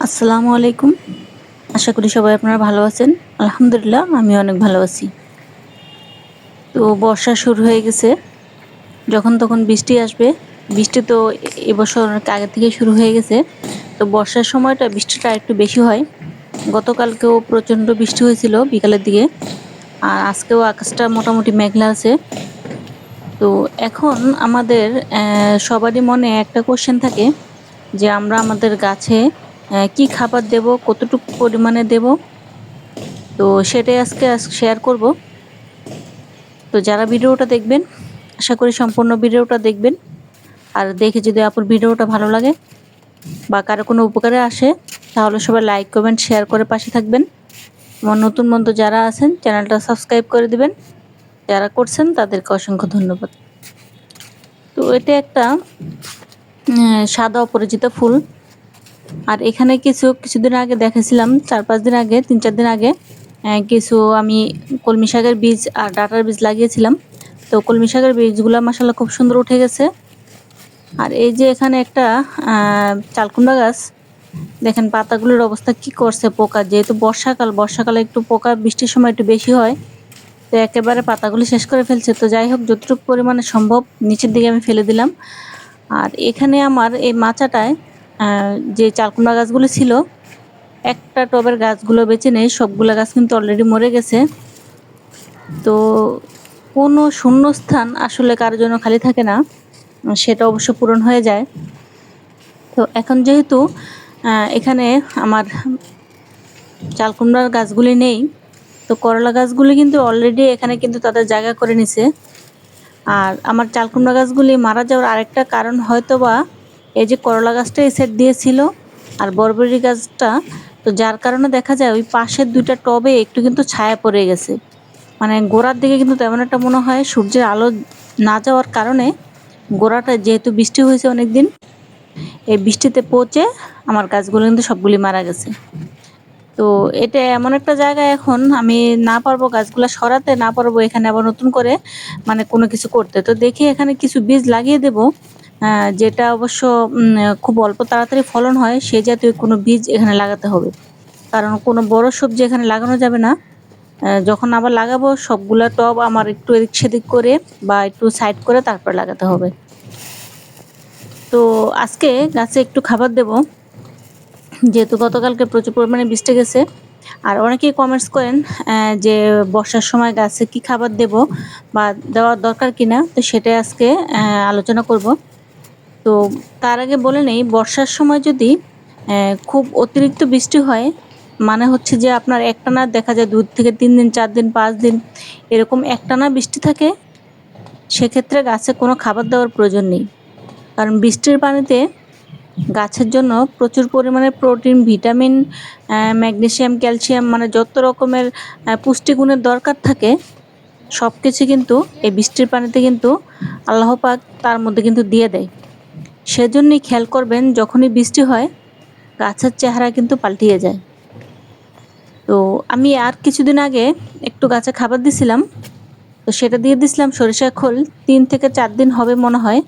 আসসালামু আলাইকুম। আশা করি সবাই আপনারা ভালো আছেন। আলহামদুলিল্লাহ আমি অনেক ভালো আছি। তো বর্ষা শুরু হয়ে গেছে। যখন তখন বৃষ্টি আসবে। বৃষ্টি তো এবছর অনেক আগে থেকেই শুরু হয়ে গেছে। তো বর্ষার সময়টা বৃষ্টিটা একটু বেশি হয়। গতকালকেও প্রচণ্ড বৃষ্টি হয়েছিল বিকালের দিকে। আর আজকেও আকাশটা মোটামুটি মেঘলা আছে। তো এখন আমাদের সবারই মনে একটা কোয়েশ্চেন থাকে যে আমরা আমাদের গাছে কি খাবার দেব, কতটুকু পরিমাণে দেব? তো সেটাই আজকে শেয়ার করব। তো যারা ভিডিওটা দেখবেন আশা করি সম্পূর্ণ ভিডিওটা দেখবেন। আর দেখে যদি আপুর ভিডিওটা ভালো লাগে বা কারো কোনো উপকারে আসে তাহলে সবাই লাইক কমেন্ট শেয়ার করে পাশে থাকবেন। আমার নতুন বন্ধু যারা আছেন চ্যানেলটা সাবস্ক্রাইব করে দিবেন। যারা করছেন তাদেরকে অসংখ্য ধন্যবাদ। তো এটা একটা সাদা অপরাজিত ফুল। আর এখানে কিছুদিন আগে দেখেছিলাম, 4-5 দিন আগে, 3-4 দিন আগে কিছু আমি কলমি শাকের বীজ আর ডাঁটার বীজ লাগিয়েছিলাম। তো কলমি শাকের বীজগুলো মাশাআল্লাহ খুব সুন্দর উঠে গেছে। আর এই যে এখানে একটা চালকুমড়া গাছ, দেখেন পাতাগুলোর অবস্থা কি করছে পোকা। যেহেতু বর্ষাকালে একটু পোকা বৃষ্টির সময় একটু বেশি হয়, তো একেবারে পাতাগুলো শেষ করে ফেলছে। তো যাই হোক, যতটুকু পরিমাণে সম্ভব নিচের দিকে আমি ফেলে দিলাম। আর এখানে আমার এই মাচাটায় যে চালকুমড়া গাছগুলো ছিল, একটা টবের গাছগুলো বেঁচে নেই, সবগুলো গাছ কিন্তু অলরেডি মরে গেছে। তো কোনো শূন্যস্থান আসলে কারোর জন্য খালি থাকে না, সেটা অবশ্য পূরণ হয়ে যায়। তো এখন যেহেতু এখানে আমার চালকুমড়ার গাছগুলি নেই, তো করলা গাছগুলি কিন্তু অলরেডি এখানে কিন্তু তাদের জায়গা করে নিছে। আর আমার চালকুমড়া গাছগুলি মারা যাওয়ার আরেকটা কারণ হয়তোবা এই যে করলা গাছটা এই সাইড দিয়েছিল আর বরবটি গাছটা, তো যার কারণে দেখা যায় ওই পাশের 2টা টবে একটু কিন্তু ছায়া পড়ে গেছে। মানে গোড়ার দিকে কিন্তু তেমন একটা মনে হয় সূর্যের আলো না যাওয়ার কারণে গোড়াটা, যেহেতু বৃষ্টি হয়েছে অনেকদিন, এই বৃষ্টিতে পচে আমার গাছগুলো কিন্তু সবগুলি মারা গেছে। তো এটা এমন একটা জায়গা, এখন আমি না পারবো গাছগুলা সরাতে, না পারবো এখানে আবার নতুন করে মানে কোনো কিছু করতে। তো দেখি এখানে কিছু বীজ লাগিয়ে দেব, যেটা অবশ্য খুব অল্প তাড়াতাড়ি ফলন হয় সেই জাতীয় কোনো বীজ এখানে লাগাতে হবে। কারণ কোনো বড় সবজি এখানে লাগানো যাবে না। যখন আবার লাগাবো সবগুলা টব আমার একটু এদিক সেদিক করে বা একটু সাইড করে তারপর লাগাতে হবে। তো আজকে গাছে একটু খাবার দেব, যেহেতু গতকালকে প্রচুর পরিমাণে বৃষ্টি গেছে। আর অনেকেই কমেন্টস করেন যে বর্ষার সময় গাছে কি খাবার দেব বা দেওয়ার দরকার কিনা, তো সেটাই আজকে আলোচনা করব। তো তার আগে বলে নেই, বর্ষার সময় যদি খুব অতিরিক্ত বৃষ্টি হয়, মানে হচ্ছে যে আপনার একটানা দেখা যায় 2 থেকে 3 দিন, 4 দিন, 5 দিন এরকম একটানা বৃষ্টি থাকে, সেক্ষেত্রে গাছে কোনো খাবার দেওয়ার প্রয়োজন নেই। কারণ বৃষ্টির পানিতে গাছের জন্য প্রচুর পরিমাণে প্রোটিন, ভিটামিন, ম্যাগনেসিয়াম, ক্যালসিয়াম, মানে যত রকমের পুষ্টিগুণের দরকার থাকে সব কিছু কিন্তু এই বৃষ্টির পানিতে কিন্তু আল্লাহ পাক তার মধ্যে কিন্তু দিয়ে দেয়। সেজন্যই খেয়াল করবেন, যখনই বৃষ্টি হয় গাছের চেহারা কিন্তু পাল্টিয়ে যায়। তো আমি আর কিছুদিন আগে একটু গাছে খাবার দিছিলাম, তো সেটা দিয়ে দিছিলাম সরিষার খোল। 3 থেকে 4 দিন হবে মনে হয়।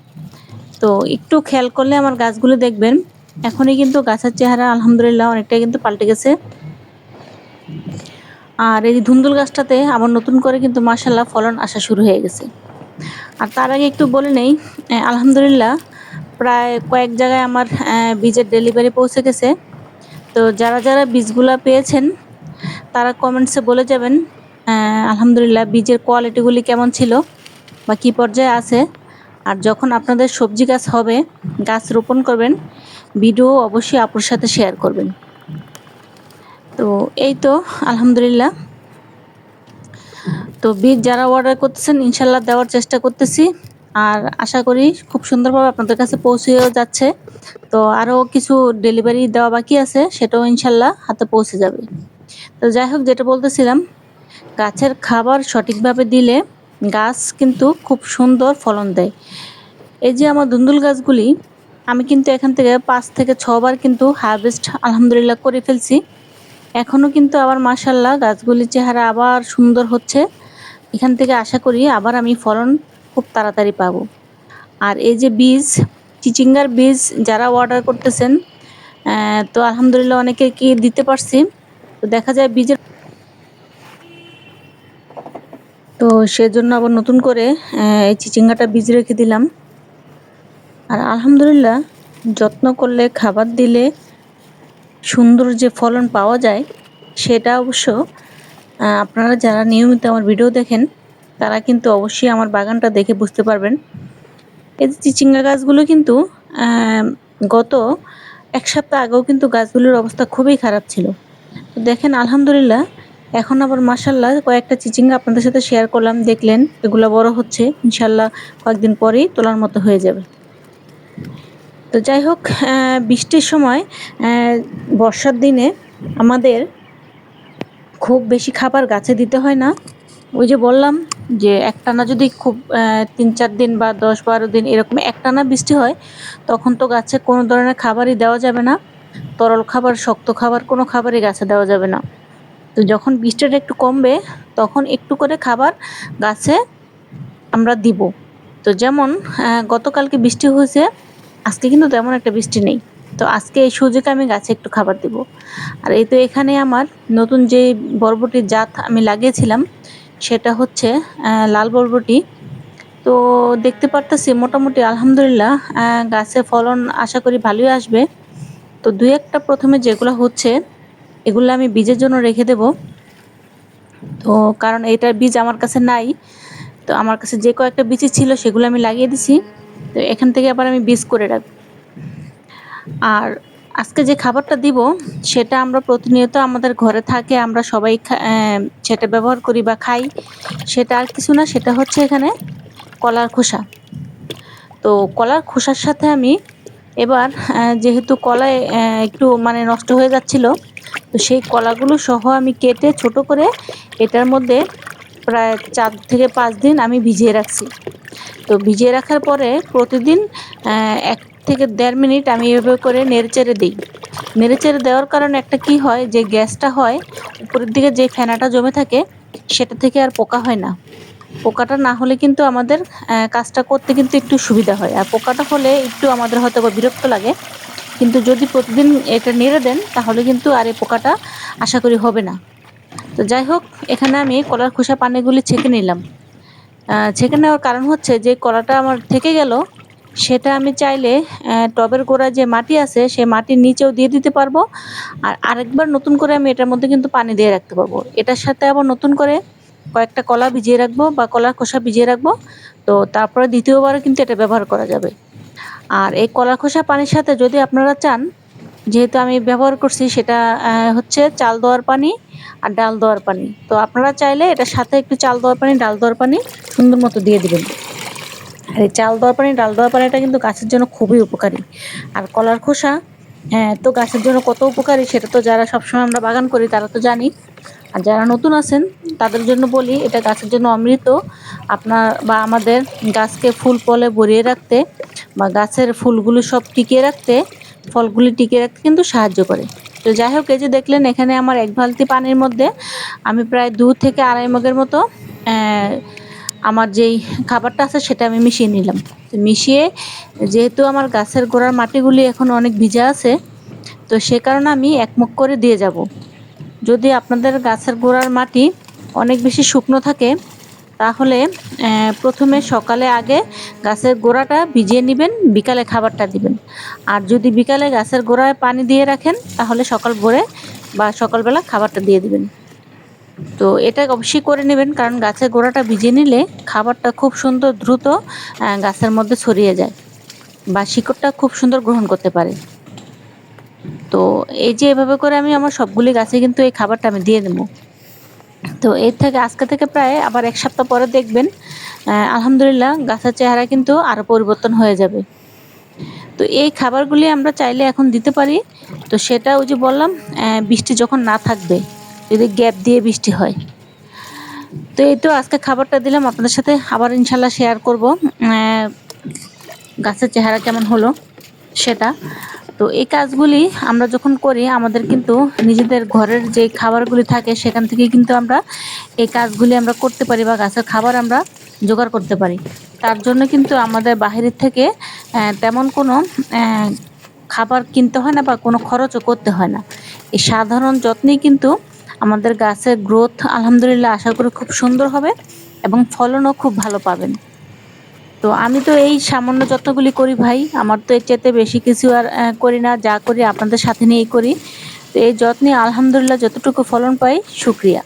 তো একটু খেয়াল করলে আমার গাছগুলো দেখবেন এখনই কিন্তু গাছের চেহারা আলহামদুলিল্লাহ অনেকটাই কিন্তু পাল্টে গেছে। আর এই ধুন্দুল গাছটাতে আবার নতুন করে কিন্তু মাশাআল্লাহ ফলন আসা শুরু হয়ে গেছে। আর তার আগে একটু বলে নেই, আলহামদুলিল্লাহ প্রায় কয়েক জায়গায় আমার বীজের ডেলিভারি পৌঁছে গেছে। তো যারা বীজগুলা পেয়েছেন তারা কমেন্টসে বলে যাবেন আলহামদুলিল্লাহ বীজের কোয়ালিটিগুলি কেমন ছিল বা কী পর্যায়ে আছে। আর যখন আপনাদের সবজি গাছ হবে, গাছ রোপণ করবেন, ভিডিও অবশ্যই আপুর সাথে শেয়ার করবেন। তো এই তো আলহামদুলিল্লাহ। তো বীজ যারা অর্ডার করতেছেন ইনশাল্লাহ দেওয়ার চেষ্টা করতেছি। আর আশা করি খুব সুন্দরভাবে আপনাদের কাছে পৌঁছেও যাচ্ছে। তো আরও কিছু ডেলিভারি দেওয়া বাকি আছে, সেটাও ইনশাল্লাহ হাতে পৌঁছে যাবে। তো যাই হোক, যেটা বলতেছিলাম, গাছের খাবার সঠিকভাবে দিলে গাছ কিন্তু খুব সুন্দর ফলন দেয়। এই যে আমার ধুন্দুল গাছগুলি, আমি কিন্তু এখান থেকে 5 থেকে 6 বার কিন্তু হারভেস্ট আলহামদুলিল্লাহ করে ফেলছি। এখনো কিন্তু আবার মাশাআল্লাহ গাছগুলির চেহারা আবার সুন্দর হচ্ছে। এখান থেকে আশা করি আবার আমি ফলন খুব তাড়াতাড়ি পাবো। আর এই যে বীজ, চিচিঙ্গার বীজ যারা অর্ডার করতেছেন তো আলহামদুলিল্লাহ অনেকে কি দিতে পারছি। তো দেখা যায় বীজের তো সেজন্য আবার নতুন করে এই চিচিঙ্গাটা বীজ রেখে দিলাম। আর আলহামদুলিল্লাহ যত্ন করলে, খাবার দিলে সুন্দর যে ফলন পাওয়া যায় সেটা অবশ্য আপনারা যারা নিয়মিত আমার ভিডিও দেখেন তারা কিন্তু অবশ্যই আমার বাগানটা দেখে বুঝতে পারবেন। এই যে চিচিঙ্গা গাছগুলো কিন্তু গত ১ সপ্তাহ আগেও কিন্তু গাছগুলোর অবস্থা খুবই খারাপ ছিল। তো দেখেন আলহামদুলিল্লাহ এখন আবার মাশাআল্লাহ কয়েকটা চিচিঙ্গা আপনাদের সাথে শেয়ার করলাম, দেখলেন এগুলা বড় হচ্ছে। ইনশাআল্লাহ কয়েকদিন পরেই তোলার মতো হয়ে যাবে। তো যাই হোক, বৃষ্টির সময় বর্ষার দিনে আমাদের খুব বেশি খাবার গাছে দিতে হয় না। ওই যে বললাম যে একটানা যদি খুব ৩-৪ দিন বা ১০-১২ দিন এরকম একটানা বৃষ্টি হয়, তখন তো গাছে কোনো ধরনের খাবারই দেওয়া যাবে না। তরল খাবার, শক্ত খাবার কোনো খাবারই গাছে দেওয়া যাবে না। তো যখন বৃষ্টিটা একটু কমবে তখন একটু করে খাবার গাছে আমরা দিব। তো যেমন গতকালকে বৃষ্টি হয়েছে, আজকে কিন্তু তেমন একটা বৃষ্টি নেই। তো আজকে এই সুযোগে আমি গাছে একটু খাবার দিব। আর এই তো এখানে আমার নতুন যে বরবটির জাত আমি লাগিয়েছিলাম সেটা হচ্ছে লাল বরবটি। তো দেখতে পারতেছি মোটামুটি আলহামদুলিল্লাহ গাছে ফলন আশা করি ভালোই আসবে। তো ২-১ টা প্রথমে যেগুলো হচ্ছে এগুলো আমি বীজের জন্য রেখে দেব। তো কারণ এটার বীজ আমার কাছে নাই। তো আমার কাছে যে কয়েকটা বীজই ছিল সেগুলো আমি লাগিয়ে দিছি। তো এখান থেকে আবার আমি বীজ করে রাখবো। আর আজকে যে খাবারটা দিব সেটা আমরা প্রতিনিয়ত আমাদের ঘরে থাকে, আমরা সবাই সেটা ব্যবহার করি বা খাই। সেটা আর কিছু না, সেটা হচ্ছে এখানে কলার খোসা। তো কলার খোসার সাথে আমি এবার যেহেতু কলায় একটু মানে নষ্ট হয়ে যাচ্ছিল, তো সেই কলাগুলো সহ আমি কেটে ছোট করে এটার মধ্যে প্রায় ৪ থেকে ৫ দিন আমি ভিজিয়ে রাখছি। তো ভিজিয়ে রাখার পরে প্রতিদিন ১ থেকে ১.৫ মিনিট আমি এভাবে করে নেড়েচেড়ে দিই। নেড়েচেড়ে দেওয়ার কারণে একটা কি হয়, যে গ্যাসটা হয় উপরের দিকে যে ফেনাটা জমে থাকে সেটা থেকে আর পোকা হয় না। পোকাটা না হলে কিন্তু আমাদের কাজটা করতে কিন্তু একটু সুবিধা হয়। আর পোকাটা হলে একটু আমাদের হয়তোবা বিরক্ত লাগে। কিন্তু যদি প্রতিদিন এটা নেড়ে দেন তাহলে কিন্তু আর এই পোকাটা আশা করি হবে না। তো যাই হোক, এখানে আমি কলার খোসা পানিগুলি ছেঁকে নিলাম। ছেঁকে নেওয়ার কারণ হচ্ছে যে কলাটা আমার থেকে গেল সেটা আমি চাইলে টবের গোড়ায় যে মাটি আছে সেই মাটির নিচেও দিয়ে দিতে পারবো। আর আরেকবার নতুন করে আমি এটার মধ্যে কিন্তু পানি দিয়ে রাখতে পারবো। এটার সাথে আবার নতুন করে কয়েকটা কলা ভিজিয়ে রাখবো বা কলার খোসা ভিজিয়ে রাখবো। তো তারপরে দ্বিতীয়বারও কিন্তু এটা ব্যবহার করা যাবে। আর এই কলার খোসা পানির সাথে যদি আপনারা চান, যেহেতু আমি ব্যবহার করছি সেটা হচ্ছে চাল দেওয়ার পানি আর ডাল দেওয়ার পানি। তো আপনারা চাইলে এটার সাথে একটু চাল দেওয়ার পানি, ডাল দেওয়ার পানি সুন্দর মতো দিয়ে দিবেন। আর এই চাল দেওয়ার পানি, ডাল দেওয়ার পানিটা কিন্তু গাছের জন্য খুবই উপকারী। আর কলার খোসা তো গাছের জন্য কত উপকারী সেটা তো যারা সবসময় আমরা বাগান করি তারা তো জানি। আর যারা নতুন আছেন তাদের জন্য বলি, এটা গাছের জন্য অমৃত। আপনার বা আমাদের গাছকে ফুল ফলে ভরিয়ে রাখতে বা গাছের ফুলগুলো সব টিকিয়ে রাখতে, ফলগুলি টিকিয়ে রাখতে কিন্তু সাহায্য করে। তো যাই হোক, এই যে দেখলেন এখানে আমার ১ বালতি পানির মধ্যে আমি প্রায় ২ থেকে ২.৫ মগের মতো আমার যেই খাবারটা আছে সেটা আমি মিশিয়ে নিলাম। তো মিশিয়ে, যেহেতু আমার গাছের গোড়ার মাটিগুলি এখন অনেক ভিজা আছে, তো সে কারণে আমি ১ মগ করে দিয়ে যাব। যদি আপনাদের গাছের গোড়ার মাটি অনেক বেশি শুকনো থাকে তাহলে প্রথমে সকালে আগে গাছের গোড়াটা ভিজিয়ে নিবেন, বিকালে খাবারটা দিবেন। আর যদি বিকালে গাছের গোড়ায় পানি দিয়ে রাখেন তাহলে সকাল ভোরে বা সকালবেলা খাবারটা দিয়ে দিবেন। তো এটা অবশ্যই করে নেবেন, কারণ গাছের গোড়াটা ভিজিয়ে নিলে খাবারটা খুব সুন্দর দ্রুত গাছের মধ্যে ছড়িয়ে যায় বা শিকড়টা খুব সুন্দর গ্রহণ করতে পারে। তো এই যে এভাবে করে আমি আমার সবগুলি গাছে কিন্তু এই খাবারটা আমি দিয়ে দেবো। তো এর থেকে আজকে থেকে প্রায় আবার ১ সপ্তাহ পরে দেখবেন আলহামদুলিল্লাহ গাছের চেহারা কিন্তু আরও পরিবর্তন হয়ে যাবে। তো এই খাবারগুলি আমরা চাইলে এখন দিতে পারি। তো সেটা ওই যে বললাম বৃষ্টি যখন না থাকবে, যদি গ্যাপ দিয়ে বৃষ্টি হয়। তো এই তো আজকে খাবারটা দিলাম, আপনাদের সাথে আবার ইনশাল্লাহ শেয়ার করব গাছের চেহারা কেমন হলো সেটা। তো এই কাজগুলি আমরা যখন করি আমাদের কিন্তু নিজেদের ঘরের যে খাবারগুলি থাকে সেখান থেকে কিন্তু আমরা এই কাজগুলি আমরা করতে পারি বা গাছের খাবার আমরা জোগাড় করতে পারি। তার জন্য কিন্তু আমাদের বাহিরের থেকে তেমন কোনো খাবার কিনতে হয় না বা কোনো খরচও করতে হয় না। এই সাধারণ যত্নেই কিন্তু আমাদের গাছের গ্রোথ আলহামদুলিল্লাহ আশা করি খুব সুন্দর হবে এবং ফলনও খুব ভালো পাবেন। তো আমি তো এই সামান্য যত্নগুলি করি ভাই। আমার তো এর চাইতে বেশি কিছু আর করি না। যা করি আপনাদের সাথে নিয়েই করি। তো এই যত্নে আলহামদুলিল্লাহ যতটুকু ফলন পাই শুকরিয়া।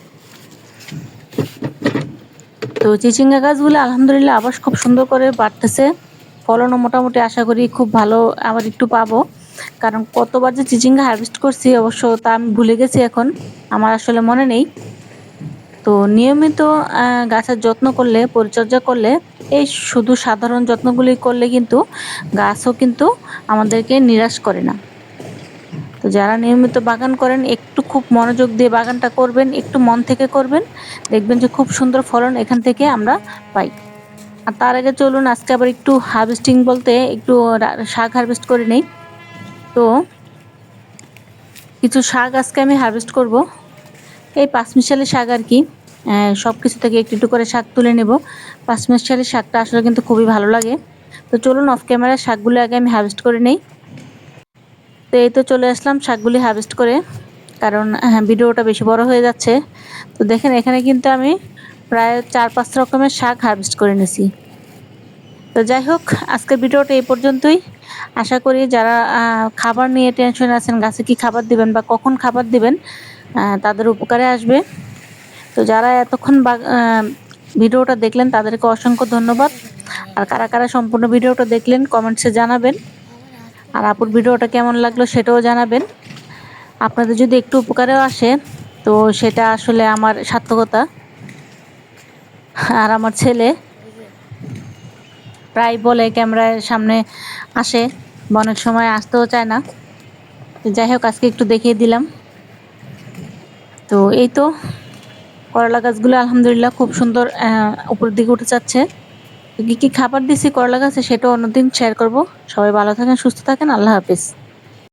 তো চিচিঙ্গা গাছগুলো আলহামদুলিল্লাহ আবার খুব সুন্দর করে বাড়তেছে। ফলনও মোটামুটি আশা করি খুব ভালো আবার একটু পাবো। কারণ কতবার যে চিচিঙ্গা হারভেস্ট করছি অবশ্য তা আমি ভুলে গেছি এখন। আমার আসলে মনে নেই। তো নিয়মিত গাছের যত্ন করলে, পরিচর্যা করলে এই শুধু সাধারণ যত্নগুলি করলে কিন্তু গাছও কিন্তু আমাদেরকে নিরাশ করে না। তো যারা নিয়মিত বাগান করেন একটু খুব মনোযোগ দিয়ে বাগানটা করবেন, একটু মন থেকে করবেন। দেখবেন যে খুব সুন্দর ফলন এখান থেকে আমরা পাই। আর তার আগে চলুন আজকে আবার একটু হারভেস্টিং বলতে একটু শাক হারভেস্ট করে নেই। তো কিছু শাক আজকে আমি হারভেস্ট করব। এই পাঁচমিশালি শাক আর কি। সব কিছু থেকে একটু একটু করে শাক তুলে নেব। পাঁচমিশালি শাকটা আসলে কিন্তু খুবই ভালো লাগে। তো চলুন অফ ক্যামেরায় শাকগুলো আগে আমি হারভেস্ট করে নেই। তো এই তো চলে আসলাম শাকগুলি হারভেস্ট করে, কারণ ভিডিওটা বেশি বড় হয়ে যাচ্ছে। তো দেখেন এখানে কিন্তু আমি প্রায় 4-5 রকমের শাক হারভেস্ট করে নিয়েছি। তো যাই হোক আজকের ভিডিওটা এই পর্যন্তই। আশা করি যারা খাবার নিয়ে টেনশন আছেন, গাছে কি খাবার দিবেন বা কখন খাবার দিবেন, তাদের উপকারে আসবে। তো যারা এতক্ষণ ভিডিওটা দেখলেন তাদেরকে অসংখ্য ধন্যবাদ। আর কারা কারা সম্পূর্ণ ভিডিওটা দেখলেন কমেন্টসে জানাবেন। আর আপুর ভিডিওটা কেমন লাগলো সেটাও জানাবেন। আপনাদের যদি একটু উপকারেও আসে তো সেটা আসলে আমার সার্থকতা। আর আমার ছেলে প্রায় বলে ক্যামেরার সামনে আসে, অনেক সময় আসতেও চায় না। যাই হোক আজকে একটু দেখিয়ে দিলাম। তো এই তো করলা গাছগুলো আলহামদুলিল্লাহ খুব সুন্দর উপরের দিকে উঠে যাচ্ছে। তো কি কি খাবার দিছি করলা গাছে সেটাও অন্যদিন শেয়ার করব। সবাই ভালো থাকেন, সুস্থ থাকেন, আল্লাহ হাফেজ।